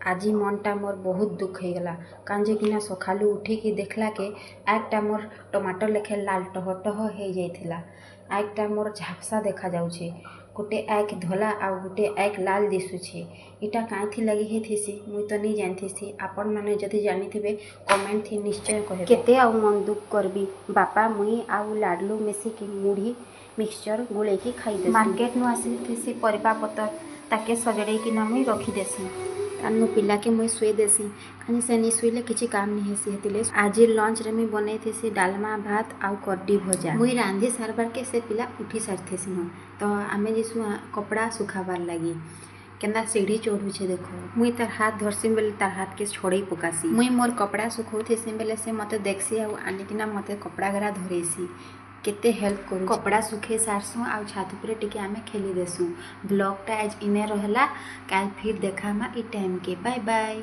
आज मनटा मोर बहुत दुख हो गला कांजे कि सकालू उठिकी देखला के एकटा मोर टमाटर लेखे लाल टह टह हो जाइथिला। एकटा मोर झापसा देखा जाउछे, गोटे एक धला आउ गोटे एक लाल दिशुछे। इटा काईथि लगी हेथिसी मुई तो नहीं जानथिसी। आपण माने जदि जानिथिबे कमेंट थी निश्चय कहे। केते आउ मन दुख करबी। बापा मुई आउ लाडलू मिसिकी मुढ़ी मिक्सचर गुलेकी खाई मार्केट नु आसीथिसी परिबा पतर ताके सजड़ेकिना मुई रखिदेसी। तानु पिला के मुई शुए देसी कहीं से नहीं शुइले किसी काम नहीं हेसी। हेतिले आज लंच रे मुई बनै थेसी डालमा भात आउ कड्डी भजा। मुई रांधि सारबार के से पिला उठी सारथेसी न तो आमे जिसु कपड़ा सुखाबार लगी केना सीढ़ी चढ़ुछे देखो। मुई तार हाथ धरसी बेले तार हाथ के छोड़े पकासी। मुई मोर कपड़ा सुखौथेसी बेले से मते देखसी आउ आनिकिना मते कपड़ा गरा धरेसी। केते हेल्प करू। कपड़ा सुखे सारसु आउ छात उपरे टिके आमे खेली देसु। ब्लॉग टा आज इने रहला, काल फिर देखामा ई टाइम के। Bye bye.